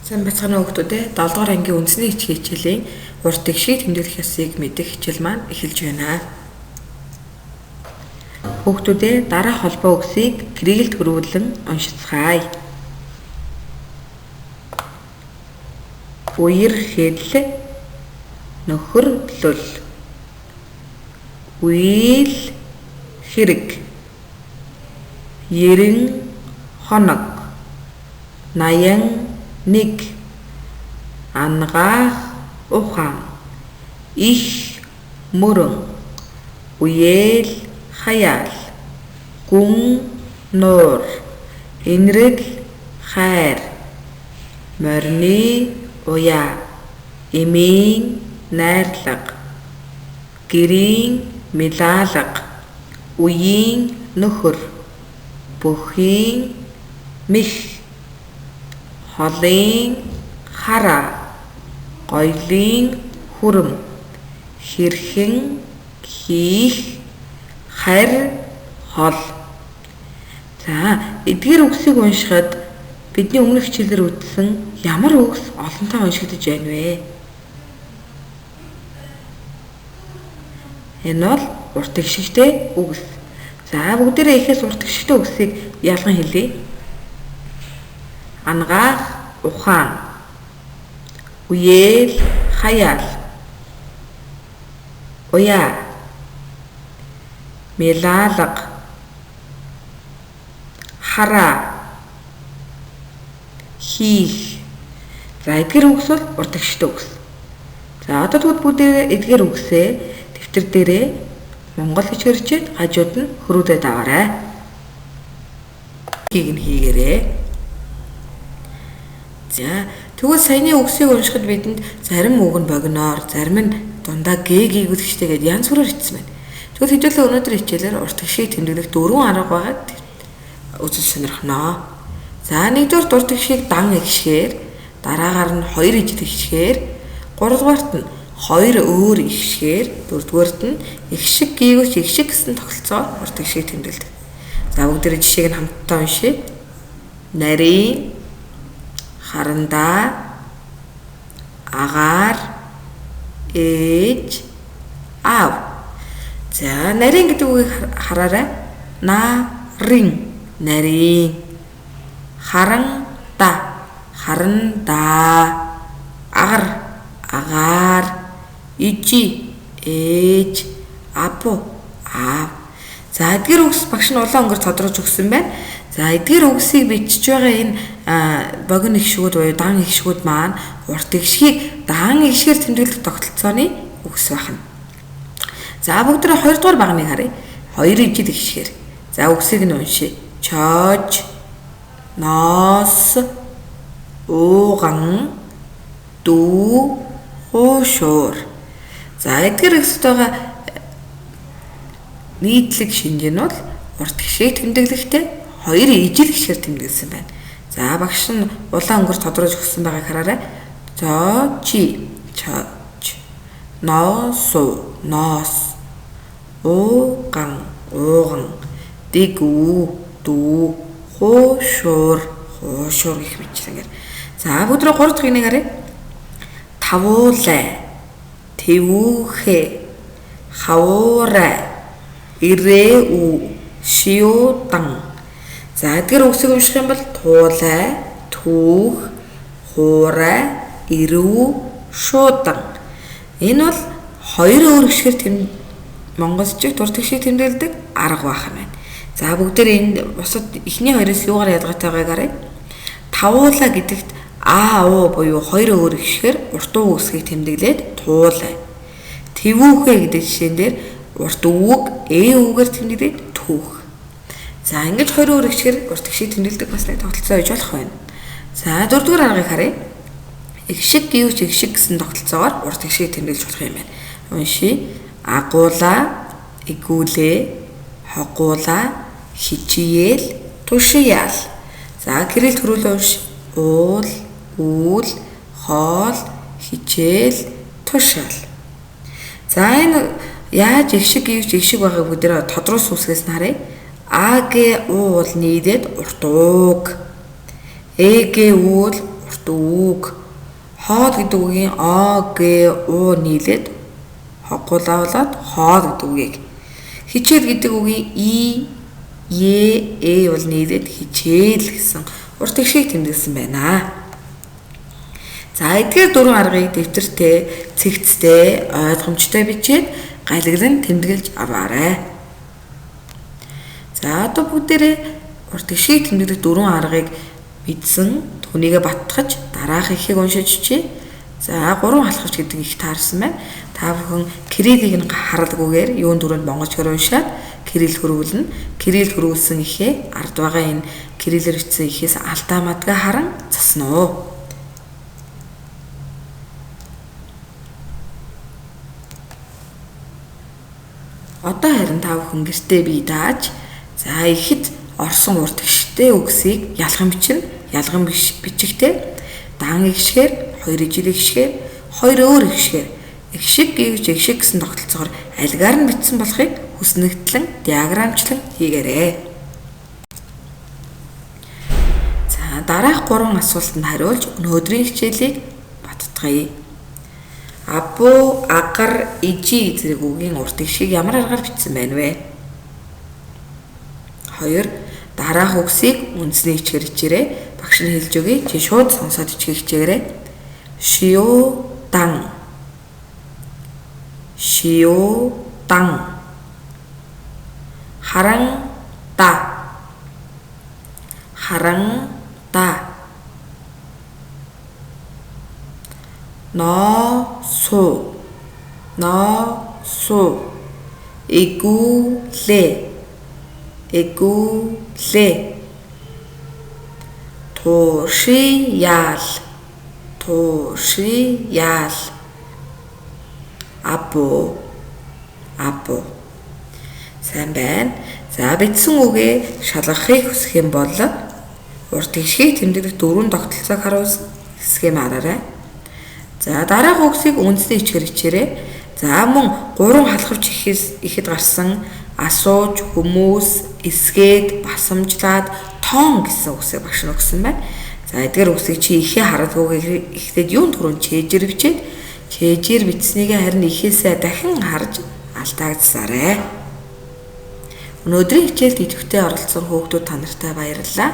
Сайн бацгаана хүүхдүүдээ 7 дугаар ангийн үндэсний хичээл хичээлийн урт тэгшийг тэмдэглэх ёсыг мэдэх хичээл маань эхэлж байна. Хүүхдүүдээ дараах холбоо үгсийг гэрэлд хөрвүүлэн уншицгаая. Үерхэл, нөхөрлөл, үйл хэрэг, ерэн хоног, наян нэг, ангаах ухаан, их мөрөн, үеэл хаяал, гүн нуур, энэрэл хайр, морины уяа, эмийн найрлага, гэрийн милаалга, үеийн нөхөр, бүхийн мэх, холын хараа, гоёлын хүрэм, хэрхэн хийх, харь хол. За, эдгээр үгсийг уншихад бидний өмнөх хичээлээр үздсэн ямар үгс олонтаа уншигдаж байна вэ? Энэ бол урт тэгшигтэй үгс. За, бүгдээрээ ихээс урт тэгшигтэй үгсийг ялган хэлье. Ангаах ухаан, үеэл хаяал, уяа, милаалга, хараа, хийх. За, эдгээр үгс бол урт тэгшигтэй үгс. За, одоо тэгвэл бүгдээрээ эдгээр үгсээ дэвтэр дээрээ Монгол гэж хөрчээд хажууд нь хөрвүүлээд аваарай. Гийг нь хийгээрэй. За, тэгвэл саяны үгсийг уншихад бидэнд зарим үг нь богиноор, зарим нь дундаа г гүйгүүлэгчтэй гэдээ янз бүрээр бичсэн байна. Тэгвэл хэдүүлээ өнөөдөр хичээлээр урт тэгшийг тэмдэглэх 4 арга байгаад үзэл сонирхноо. За, нэгдүгээр урт тэгшийг дан ихшгээр, дараагаар нь 2 ижил ихшгээр, гуравдугаарт нь 2 өөр ихшгээр, дөрөвдүгээрт нь ихшиг гүйгүүлж ихшиг гэсэн тогтолцоо урт тэгшийг тэмдэглэдэг. За, бүгдээрээ жишээг нь хамтдаа уншъя. Нарийн, харандаа, агаар, ээж, аав. За, нарийн гэдэг үгийг хараарай. Нарийн, нарийн. Харандаа, харандаа. Агар, агаар. Ижи, ээж, апу, аав. За, эдгээр үгс багш нь улаан өнгөөр тодруулж өгсөн байна. За, эдгээр үгсийг бичиж байгаа энэ богино ихшгүүд буюу дан ихшгүүд маань урт тэгшгийг дан ихшгээр тэмдэглэх тогтолцооны үгс байна. За, бүгдээ 2 дугаар багныг харъя. 2 ижил ихшгээр. За, үгсийг нь уншъя. Чоож, ноос, ууган, дүү, хуушуур. За, эдгээр үгсд байгаа нийтлэг шинж нь бол урт тэгшгийг тэмдэглэхдээ 2 ижил гişгээр тэмдэглэсэн байна. За, багш нь улаан өнгөөр тодруулж өгсөн байгааг хараарай. Чоочи, чоож, ноосу, ноос, ууган, ууган, дэгүү, дүү, хуушуур, хуушуур гэх мэтчлэнгээр. За, бүгдрээ 3 дахь нэг харъя. Тавуулай, тэвүүхэ, хавуурай, ирээүү, шиудан. За, эдгээр үгсийг унших юм бол туулай, түүх, хуурай, ирүү, шуудан. Энэ бол 2 өөр гişгээр монголчууд урт тэгшийг тэмдэглэдэг арга байна. За, бүгдээр энэ бусад эхний 2-оос юугаар ялгаатай байгааг харъя. Тавуулай гэдэгт а, у буюу 2 өөр гişгээр урт уу үгсийг тэмдэглээд туулай. Тэвүүхэ гэдэг жишээн дээр урт үг үгээр тэмдэглээд түүх. За, ингэж 2 өөр гişгээр урт тэгшийг тэмдэглэдэг бас нэг тогтолцоо гэж болох байна. За, 4 дугаар аргыг харъя. Игшиг гүйж игшиг гэсэн тогтолцоогоор урт тэгшийг тэмдэглэж болох юм байна. Уншъя. Агуула, игүүлээ, хогуула, хичиээл, тушияал. За, гэрэлд хөрвүүлэн унш. Уул, үүл, хоол, хичээл, тушаал. За, энэ яаж игшиг гүйж игшиг байгааг бүгдээ тодруулсан үсгээс нь харъя. АГ уу бол нийлээд урт ууг. ЭГ уу бол урт үг. Хоол гэдэг үгийн о, г, у нийлээд хоггуулаа болоод хоол гэдэг үгийг. Хичээл гэдэг үгийн и, е бол нийлээд хичээл гэсэн урт тэгшийг тэмдэглэсэн байна. За эдгээр дөрвөн аргыг дэвтэртээ, цэгцтэй, ойлгомжтой бичээд галаглан тэмдэглэж аваарай. За одоо бүгдээрээ урт тэгшийг тэмдэглэх дөрвөн аргыг мэдсэн, түүнийгээ баттгаж дараах ихийг уншиж чий. За 3 халахвч гэдэг их таарсан байна. Та бүхэн кириллийг нь харалгүйгээр юун дөрөнд монгolчгаар уншаад кирилл хөрвүүлнэ. Кирилл хөрвүүлсэн ихээ ард байгаа энэ кириллээр бичсэн ихээс алдаа мадгаа харан засна уу. Одоо харин та бүхэн гэртээ бие дааж за ихэд орсон урт тэгштэй үгсийг ялган бичнэ. Ялган бичихтэй дан игшгээр, хоёр ижил игшгээр, хоёр өөр игшгээр, игшиг гэвч игшиг гэсэн тогтолцоогоор альгаар нь бичсэн болохыг хүснэгтлэн диаграмчлан хийгээрэй. За дараах 3 асуултанд хариулж өнөөдрийн хичээлийг баттгая. Абу, агар, ижи зэрэг үгийн урт тэгшийг ямар аргаар бичсэн байна вэ? 2. Дараах үгсийг үндсний хичгээр хичээрэй. Багш нь хэлж өгье. Чи шууд сонсоод хичээх хичээгээрэй. Шио дан. Шио дан. Харан да. Харан да. Но су. Но су. Игуле. Игуле. Тушиял. Тушиял. Абу. Абу. Сайн байна. За бичсэн үгээ шалгахыг хүсэх юм бол урт тэгшийг тэмдэглэх 4 тогтолцоог харуулсан схем хараарай. За дараах үгсийг үндсний хичгээр хичээрэй. За мөн 3 халахвч ихэд гарсан асууж, хүмүүс, эсгээд, басамжлаад, тоон гэсэн үгсийг багш нь өгсөн байна. За эдгээр үгсийг чи ихээ харуулгүйгээр ихтэйд юун түрүүнд чэйжэр бичээд чэйжэр бичснийгээ харин ихээсээ дахин харж алдагдсаарай. Өнөөдрийн хичээлд идэвхтэй оролцсон хүүхдүүд та нартай баярлалаа.